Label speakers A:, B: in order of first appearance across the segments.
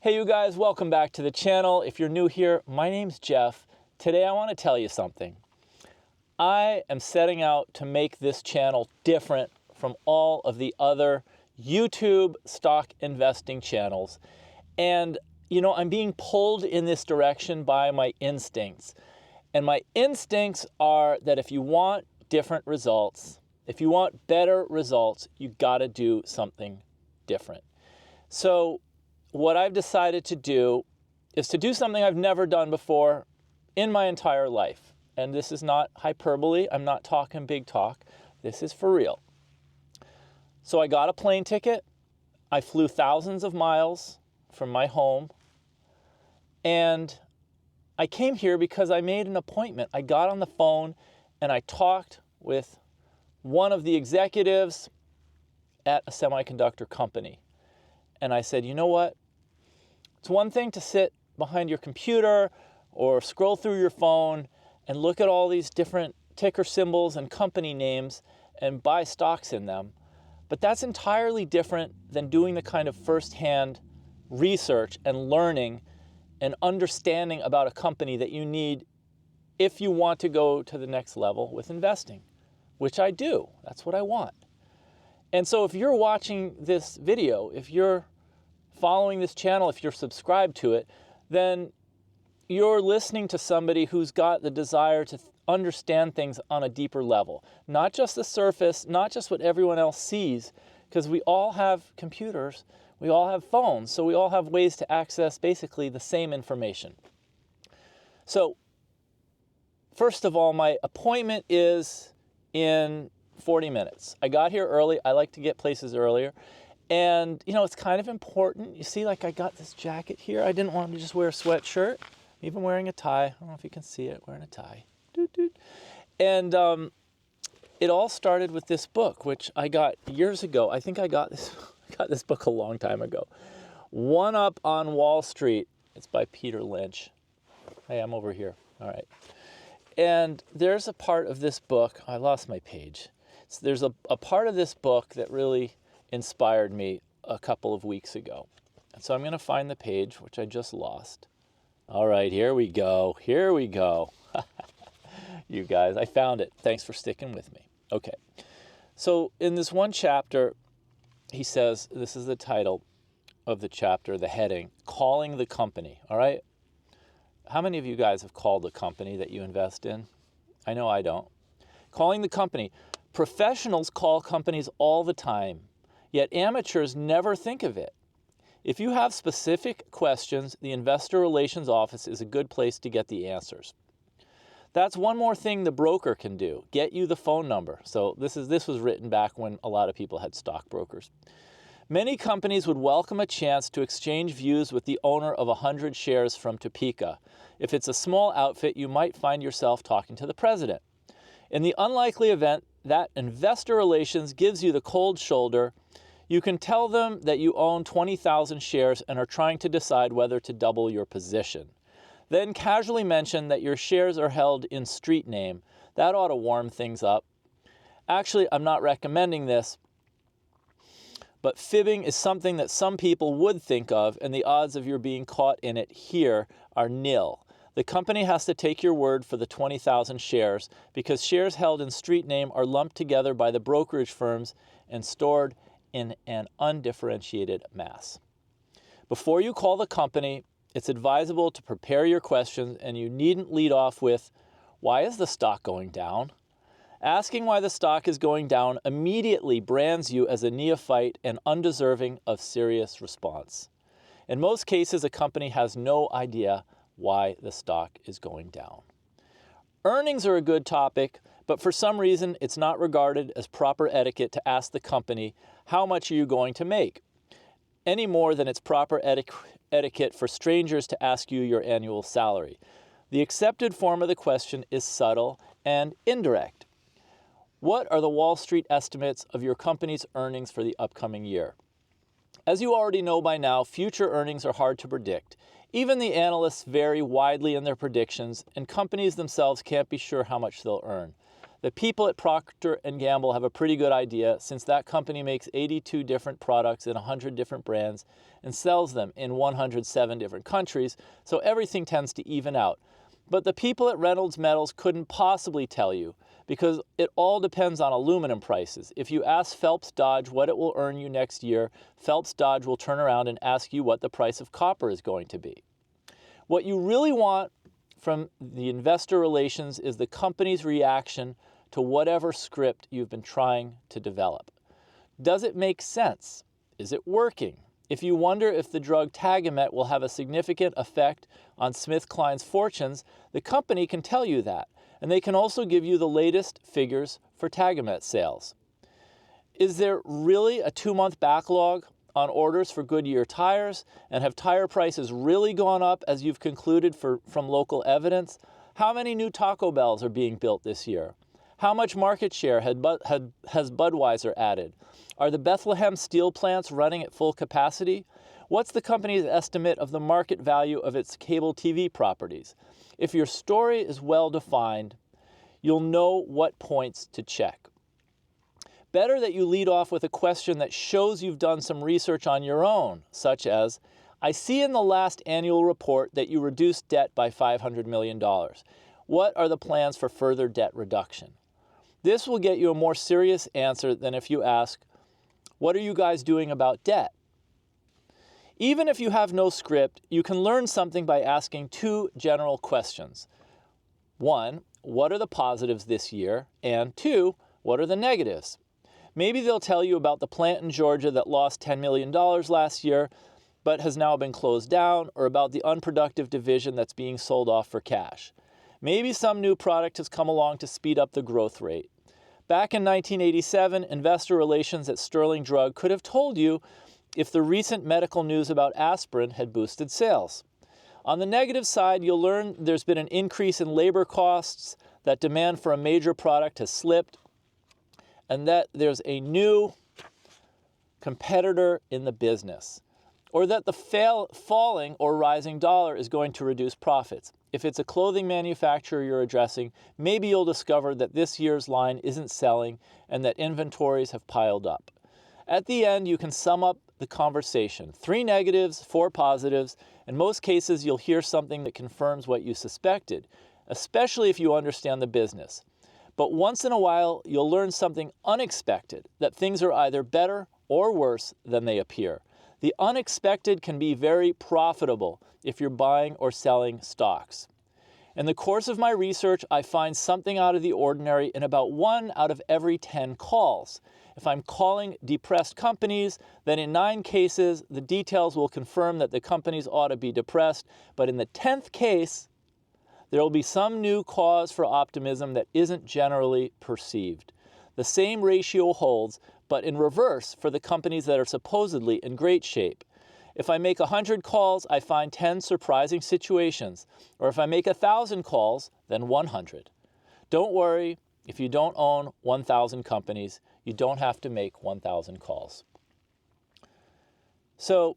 A: Hey you guys, welcome back to the channel. If you're new here, my name's Jeff. Today I want to tell you something. I am setting out to make this channel different from all of the other YouTube stock investing channels. And I'm being pulled in this direction by my instincts. And my instincts are that if you want different results, if you want better results, you got to do something different. So what I've decided to do is to do something I've never done before in my entire life. And this is not hyperbole. I'm not talking big talk. This is for real. So I got a plane ticket. I flew thousands of miles from my home. And I came here because I made an appointment. I got on the phone and I talked with one of the executives at a semiconductor company. And I said, you know what? It's one thing to sit behind your computer or scroll through your phone and look at all these different ticker symbols and company names and buy stocks in them. But that's entirely different than doing the kind of firsthand research and learning and understanding about a company that you need if you want to go to the next level with investing, which I do. That's what I want. And so if you're watching this video, if you're following this channel, if you're subscribed to it, then you're listening to somebody who's got the desire to understand things on a deeper level. Not just the surface, not just what everyone else sees, because we all have computers, we all have phones, so we all have ways to access basically the same information. So, first of all, my appointment is in 40 minutes. I got here early. I like to get places earlier. And, it's kind of important. You see, like I got this jacket here. I didn't want to just wear a sweatshirt. I'm even wearing a tie. I don't know if you can see it. Wearing a tie. Doot, doot. And it all started with this book, which I got years ago. I think I got this book a long time ago. One Up on Wall Street. It's by Peter Lynch. Hey, I'm over here. All right. And there's a part of this book. I lost my page. So there's a part of this book that really inspired me a couple of weeks ago. And so I'm going to find the page, which I just lost. All right, here we go. Here we go. You guys, I found it. Thanks for sticking with me. Okay. So in this one chapter, he says, this is the title of the chapter, the heading, Calling the Company. All right. How many of you guys have called a company that you invest in? I know I don't. Calling the company. Professionals call companies all the time. Yet amateurs never think of it. If you have specific questions, the Investor Relations Office is a good place to get the answers. That's one more thing the broker can do, get you the phone number. So this was written back when a lot of people had stockbrokers. Many companies would welcome a chance to exchange views with the owner of 100 shares from Topeka. If it's a small outfit, you might find yourself talking to the president. In the unlikely event that Investor Relations gives you the cold shoulder, you can tell them that you own 20,000 shares and are trying to decide whether to double your position. Then casually mention that your shares are held in street name. That ought to warm things up. Actually, I'm not recommending this, but fibbing is something that some people would think of, and the odds of your being caught in it here are nil. The company has to take your word for the 20,000 shares because shares held in street name are lumped together by the brokerage firms and stored in an undifferentiated mass. Before you call the company, it's advisable to prepare your questions, and you needn't lead off with, why is the stock going down? Asking why the stock is going down immediately brands you as a neophyte and undeserving of serious response. In most cases, a company has no idea why the stock is going down. Earnings are a good topic, but for some reason, it's not regarded as proper etiquette to ask the company, how much are you going to make? Any more than it's proper etiquette for strangers to ask you your annual salary. The accepted form of the question is subtle and indirect. What are the Wall Street estimates of your company's earnings for the upcoming year? As you already know by now, future earnings are hard to predict. Even the analysts vary widely in their predictions, and companies themselves can't be sure how much they'll earn. The people at Procter & Gamble have a pretty good idea, since that company makes 82 different products in 100 different brands and sells them in 107 different countries, so everything tends to even out. But the people at Reynolds Metals couldn't possibly tell you, because it all depends on aluminum prices. If you ask Phelps Dodge what it will earn you next year, Phelps Dodge will turn around and ask you what the price of copper is going to be. What you really want from the investor relations is the company's reaction to whatever script you've been trying to develop. Does it make sense? Is it working? If you wonder if the drug Tagamet will have a significant effect on SmithKline's fortunes, the company can tell you that, and they can also give you the latest figures for Tagamet sales. Is there really a 2-month backlog on orders for Goodyear tires, and have tire prices really gone up as you've concluded from local evidence? How many new Taco Bells are being built this year? How much market share has Budweiser added? Are the Bethlehem steel plants running at full capacity? What's the company's estimate of the market value of its cable TV properties? If your story is well defined, you'll know what points to check. Better that you lead off with a question that shows you've done some research on your own, such as, I see in the last annual report that you reduced debt by $500 million. What are the plans for further debt reduction? This will get you a more serious answer than if you ask, what are you guys doing about debt? Even if you have no script, you can learn something by asking 2 general questions. 1, what are the positives this year? And 2, what are the negatives? Maybe they'll tell you about the plant in Georgia that lost $10 million last year, but has now been closed down, or about the unproductive division that's being sold off for cash. Maybe some new product has come along to speed up the growth rate. Back in 1987, investor relations at Sterling Drug could have told you if the recent medical news about aspirin had boosted sales. On the negative side, you'll learn there's been an increase in labor costs, that demand for a major product has slipped, and that there's a new competitor in the business, or that the falling or rising dollar is going to reduce profits. If it's a clothing manufacturer you're addressing, maybe you'll discover that this year's line isn't selling and that inventories have piled up. At the end, you can sum up the conversation. 3 negatives, 4 positives. In most cases, you'll hear something that confirms what you suspected, especially if you understand the business. But once in a while, you'll learn something unexpected, that things are either better or worse than they appear. The unexpected can be very profitable if you're buying or selling stocks. In the course of my research, I find something out of the ordinary in about 1 out of every 10 calls. If I'm calling depressed companies, then in 9 cases, the details will confirm that the companies ought to be depressed. But in the 10th case, there will be some new cause for optimism that isn't generally perceived. The same ratio holds, but in reverse for the companies that are supposedly in great shape. If I make 100 calls, I find 10 surprising situations. Or if I make 1,000 calls, then 100. Don't worry, if you don't own 1,000 companies, you don't have to make 1,000 calls. So,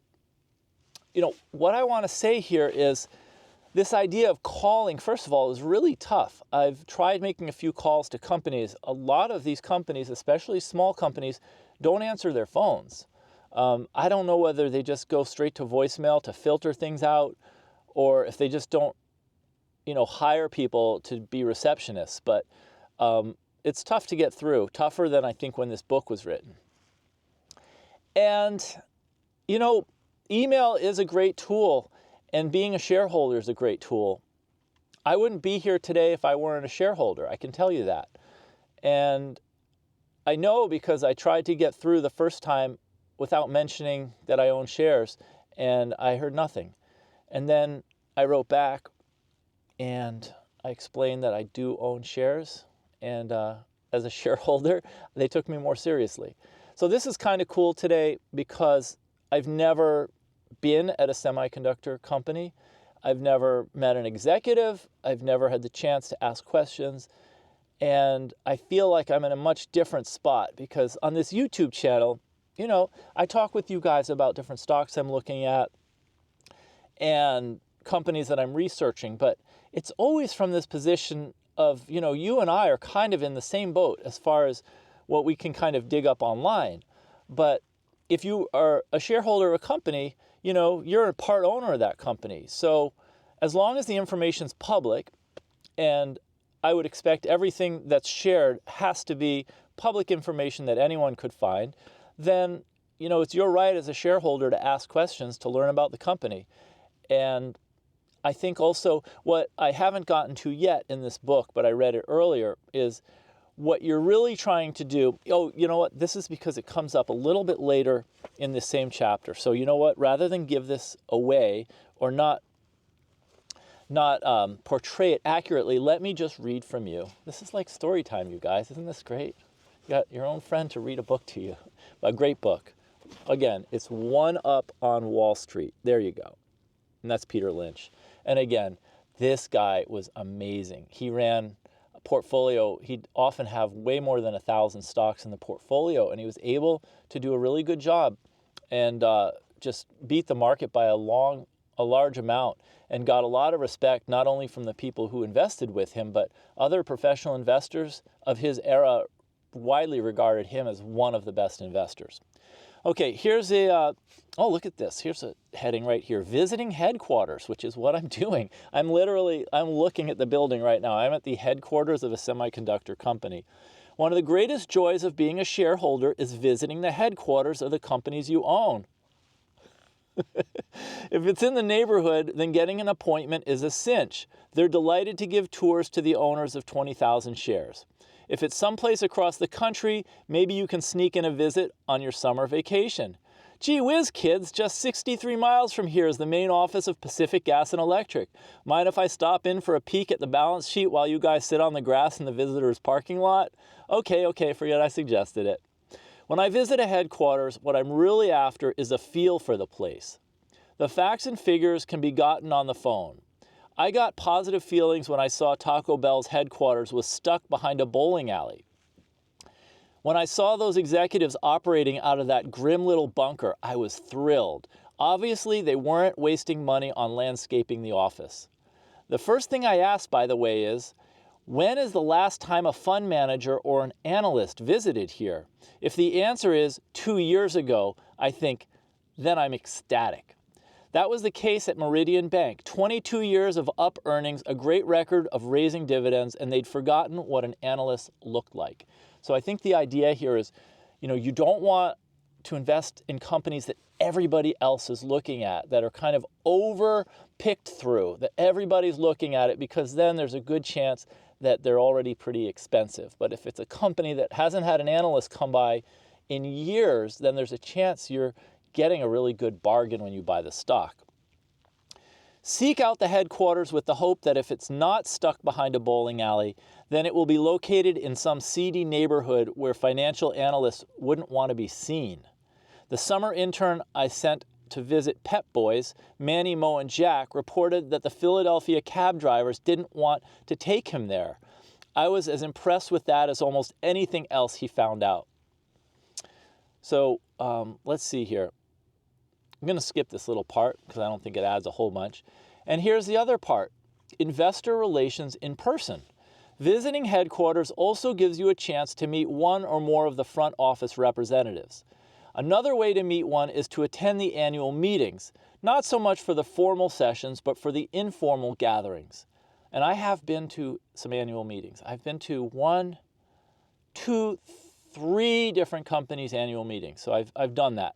A: what I want to say here is this idea of calling, first of all, is really tough. I've tried making a few calls to companies. A lot of these companies, especially small companies, don't answer their phones. I don't know whether they just go straight to voicemail to filter things out, or if they just don't, hire people to be receptionists. But it's tough to get through, tougher than I think when this book was written. And, email is a great tool, and being a shareholder is a great tool. I wouldn't be here today if I weren't a shareholder. I can tell you that. And I know because I tried to get through the first time without mentioning that I own shares, and I heard nothing. And then I wrote back, and I explained that I do own shares, and as a shareholder, they took me more seriously. So this is kind of cool today because I've never been at a semiconductor company. I've never met an executive. I've never had the chance to ask questions. And I feel like I'm in a much different spot because on this YouTube channel, I talk with you guys about different stocks I'm looking at and companies that I'm researching, but it's always from this position of, you and I are kind of in the same boat as far as what we can kind of dig up online. But if you are a shareholder of a company, you're a part owner of that company. So as long as the information's public, and I would expect everything that's shared has to be public information that anyone could find, then, it's your right as a shareholder to ask questions to learn about the company. And I think also what I haven't gotten to yet in this book, but I read it earlier, is what you're really trying to do. Oh, you know what? This is because it comes up a little bit later in the same chapter. So you know what? Rather than give this away or not portray it accurately, let me just read from you. This is like story time, you guys. Isn't this great? You got your own friend to read a book to you. A great book. Again, it's One Up on Wall Street. There you go. And that's Peter Lynch. And again, this guy was amazing. He ran a portfolio. He'd often have way more than 1,000 stocks in the portfolio, and he was able to do a really good job and just beat the market by a large amount, and got a lot of respect not only from the people who invested with him, but other professional investors of his era widely regarded him as one of the best investors. Okay, here's oh, look at this. Here's a heading right here, visiting headquarters, which is what I'm doing. I'm looking at the building right now. I'm at the headquarters of a semiconductor company. One of the greatest joys of being a shareholder is visiting the headquarters of the companies you own. If it's in the neighborhood, then getting an appointment is a cinch. They're delighted to give tours to the owners of 20,000 shares. If it's someplace across the country, maybe you can sneak in a visit on your summer vacation. Gee whiz, kids, just 63 miles from here is the main office of Pacific Gas and Electric. Mind if I stop in for a peek at the balance sheet while you guys sit on the grass in the visitor's parking lot? Okay, forget I suggested it. When I visit a headquarters, what I'm really after is a feel for the place. The facts and figures can be gotten on the phone. I got positive feelings when I saw Taco Bell's headquarters was stuck behind a bowling alley. When I saw those executives operating out of that grim little bunker, I was thrilled. Obviously, they weren't wasting money on landscaping the office. The first thing I asked, by the way, is, when is the last time a fund manager or an analyst visited here? If the answer is 2 years ago, I think, then I'm ecstatic. That was the case at Meridian Bank. 22 years of up earnings, a great record of raising dividends, and they'd forgotten what an analyst looked like. So I think the idea here is, you don't want to invest in companies that everybody else is looking at, that are kind of over-picked through, that everybody's looking at it, because then there's a good chance that they're already pretty expensive. But if it's a company that hasn't had an analyst come by in years, then there's a chance you're getting a really good bargain when you buy the stock. Seek out the headquarters with the hope that if it's not stuck behind a bowling alley, then it will be located in some seedy neighborhood where financial analysts wouldn't want to be seen. The summer intern I sent to visit Pep Boys, Manny, Mo, and Jack, reported that the Philadelphia cab drivers didn't want to take him there. I was as impressed with that as almost anything else he found out. So let's see here. I'm going to skip this little part because I don't think it adds a whole bunch. And here's the other part, investor relations in person. Visiting headquarters also gives you a chance to meet one or more of the front office representatives. Another way to meet one is to attend the annual meetings, not so much for the formal sessions, but for the informal gatherings. And I have been to some annual meetings. I've been to 1, 2, 3 different companies' annual meetings. So I've done that.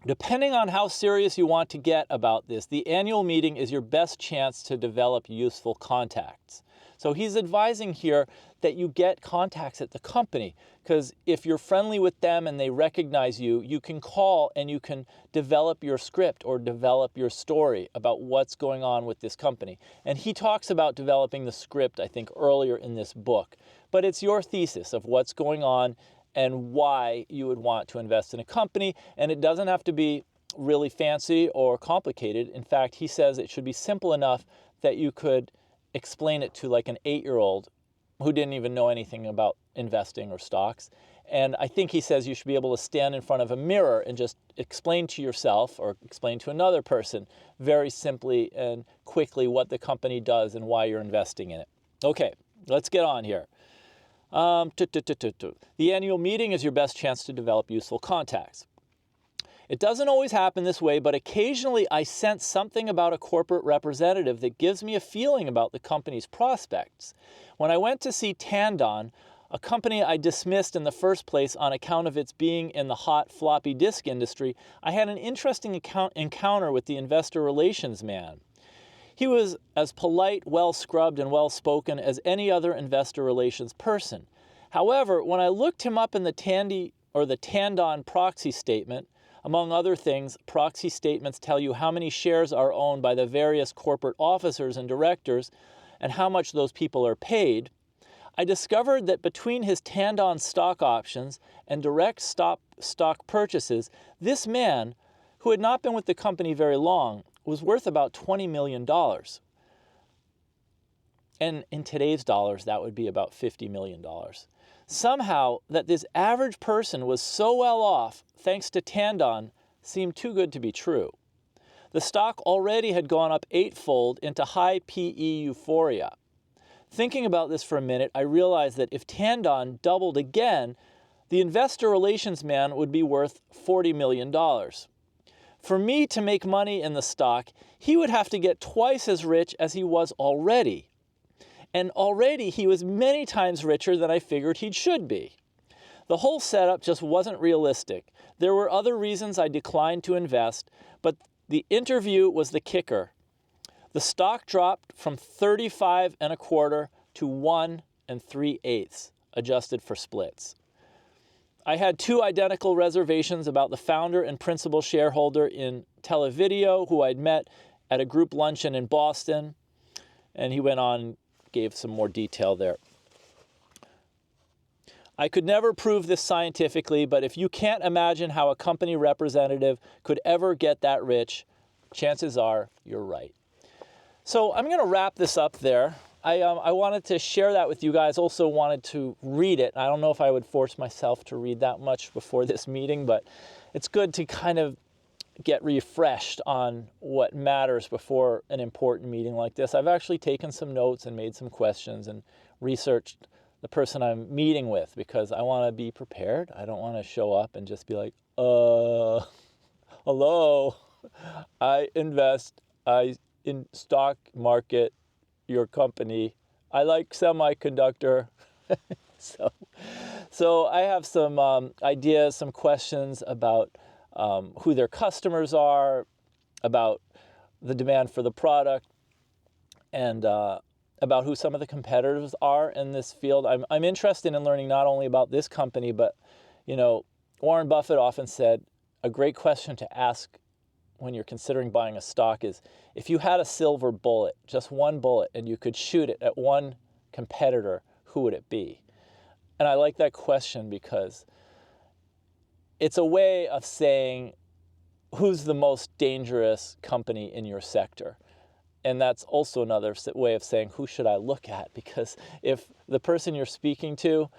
A: Depending on how serious you want to get about this, the annual meeting is your best chance to develop useful contacts. So he's advising here that you get contacts at the company, because if you're friendly with them and they recognize you, you can call and you can develop your script or develop your story about what's going on with this company. And he talks about developing the script, I think, earlier in this book. But it's your thesis of what's going on and why you would want to invest in a company. And it doesn't have to be really fancy or complicated. In fact, he says it should be simple enough that you could explain it to like an 8-year-old who didn't even know anything about investing or stocks. And I think he says you should be able to stand in front of a mirror and just explain to yourself or explain to another person very simply and quickly what the company does and why you're investing in it. Okay, let's get on here. The annual meeting is your best chance to develop useful contacts. It doesn't always happen this way, but occasionally I sense something about a corporate representative that gives me a feeling about the company's prospects. When I went to see Tandon, a company I dismissed in the first place on account of its being in the hot floppy disk industry, I had an interesting encounter with the investor relations man. He was as polite, well-scrubbed, and well-spoken as any other investor relations person. However, when I looked him up in the Tandon proxy statement, among other things, proxy statements tell you how many shares are owned by the various corporate officers and directors and how much those people are paid. I discovered that between his Tandon stock options and direct stock purchases, this man, who had not been with the company very long, was worth about $20 million. And in today's dollars, that would be about $50 million. Somehow, that this average person was so well off, thanks to Tandon, seemed too good to be true. The stock already had gone up 8-fold into high PE euphoria. Thinking about this for a minute, I realized that if Tandon doubled again, the investor relations man would be worth $40 million. For me to make money in the stock, he would have to get twice as rich as he was already. And already he was many times richer than I figured he should be. The whole setup just wasn't realistic. There were other reasons I declined to invest, but the interview was the kicker. The stock dropped from 35 1/4 to 1 3/8, adjusted for splits. I had 2 identical reservations about the founder and principal shareholder in Televideo, who I'd met at a group luncheon in Boston, and he went on and gave some more detail there. I could never prove this scientifically, but if you can't imagine how a company representative could ever get that rich, chances are you're right. So I'm going to wrap this up there. I wanted to share that with you guys. Also wanted to read it. I don't know if I would force myself to read that much before this meeting, but it's good to kind of get refreshed on what matters before an important meeting like this. I've actually taken some notes and made some questions and researched the person I'm meeting with because I want to be prepared. I don't want to show up and just be like, hello, I invest in stock market, your company. I like semiconductor. So I have some ideas, some questions about who their customers are, about the demand for the product, and about who some of the competitors are in this field. I'm interested in learning not only about this company, but, Warren Buffett often said a great question to ask when you're considering buying a stock is, if you had a silver bullet, just one bullet, and you could shoot it at one competitor, who would it be? And I like that question because it's a way of saying who's the most dangerous company in your sector. And that's also another way of saying who should I look at? Because if the person you're speaking to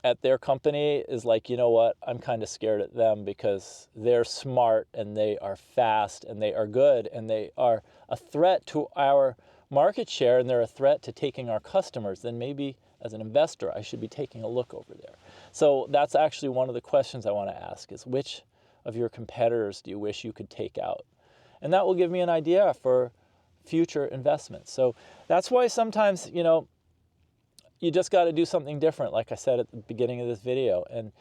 A: at their company is like, you know what, I'm kind of scared at them because they're smart and they are fast and they are good and they are a threat to our market share and they're a threat to taking our customers, then maybe as an investor, I should be taking a look over there. So that's actually one of the questions I want to ask is, which of your competitors do you wish you could take out? And that will give me an idea for future investments. So that's why sometimes, you just got to do something different, like I said at the beginning of this video. And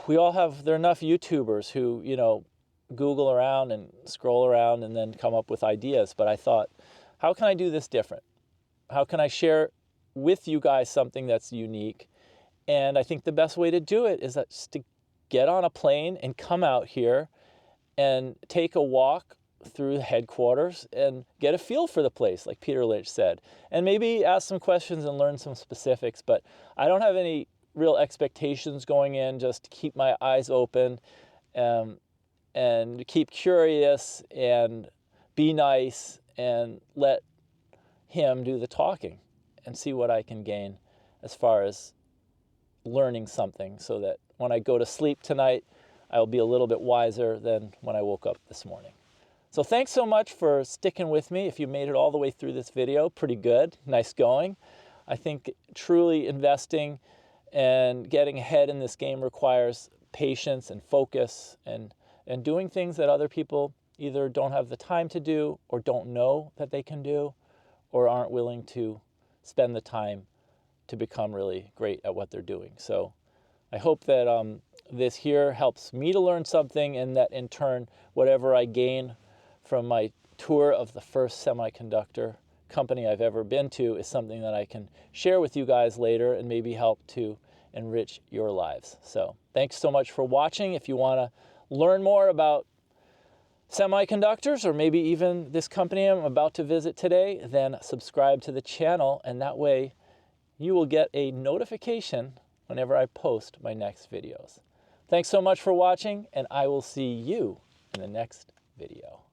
A: there are enough YouTubers who, Google around and scroll around and then come up with ideas. But I thought, how can I do this different? How can I share with you guys something that's unique? And I think the best way to do it is just to get on a plane and come out here and take a walk through the headquarters and get a feel for the place, like Peter Lynch said, and maybe ask some questions and learn some specifics. But I don't have any real expectations going in, just keep my eyes open and keep curious and be nice and let him do the talking and see what I can gain as far as learning something so that when I go to sleep tonight, I'll be a little bit wiser than when I woke up this morning. So thanks so much for sticking with me. If you made it all the way through this video, pretty good, nice going. I think truly investing and getting ahead in this game requires patience and focus and doing things that other people either don't have the time to do or don't know that they can do or aren't willing to spend the time to become really great at what they're doing. So I hope that this here helps me to learn something, and that in turn, whatever I gain from my tour of the first semiconductor company I've ever been to is something that I can share with you guys later and maybe help to enrich your lives. So thanks so much for watching. If you want to learn more about semiconductors or maybe even this company I'm about to visit today, then subscribe to the channel, and that way you will get a notification whenever I post my next videos. Thanks so much for watching, and I will see you in the next video.